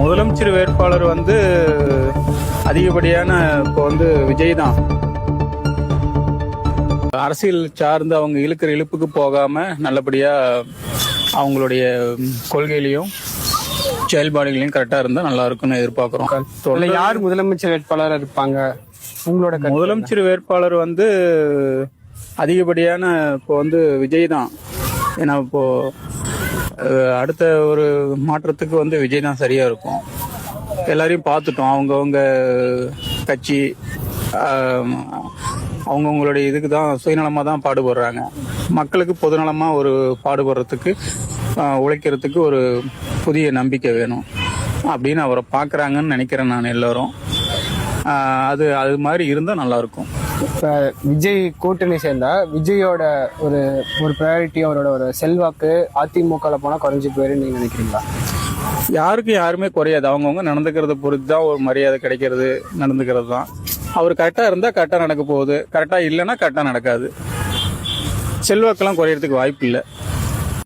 முதலமைச்சர் வேட்பாளர் அதிகப்படியான இப்போ விஜய் தான். அரசியல் சார்ந்து அவங்க இழுக்கிற இழுப்புக்கு போகாம நல்லபடியா அவங்களுடைய கொள்கையிலையும் செயல்பாடுகளையும் கரெக்டா இருந்தா நல்லா இருக்கும்னு எதிர்பார்க்கிறோம். யார் முதலமைச்சர் வேட்பாளராக இருப்பாங்க உங்களோட முதலமைச்சர் வேட்பாளர் அதிகப்படியான இப்போ விஜய் தான். ஏன்னா இப்போ அடுத்த ஒரு மாற்றத்துக்கு விஜய் தான் சரியா இருக்கும். எல்லாரையும் பார்த்துட்டோம். அவங்கவுங்க கட்சி அவங்கவுங்களுடைய இதுக்கு தான் சுயநலமாக தான் பாடுபடுறாங்க. மக்களுக்கு பொதுநலமாக ஒரு பாடுபடுறதுக்கு உழைக்கிறதுக்கு ஒரு புதிய நம்பிக்கை வேணும் அப்படின்னு அவரை பார்க்குறாங்கன்னு நினைக்கிறேன் நான். எல்லோரும் அது மாதிரி இருந்தால் நல்லாயிருக்கும். இப்போ விஜய் கூட்டணி சேர்ந்தா விஜயோட ஒரு ஒரு ப்ரையாரிட்டி, அவரோட ஒரு செல்வாக்கு அதிமுகவில் போனால் குறைஞ்சி போயிரு நீங்கள் நினைக்கிறீங்களா? யாருக்கும் யாருமே குறையாது. அவங்கவுங்க நடந்துக்கிறத பொறுத்து தான் ஒரு மரியாதை கிடைக்கிறது, நடந்துக்கிறது தான். அவர் கரெக்டாக இருந்தால் கரெக்டாக நடக்க போகுது, கரெக்டாக இல்லைன்னா கரெக்டாக நடக்காது. செல்வாக்கெல்லாம் குறையறதுக்கு வாய்ப்பு இல்லை.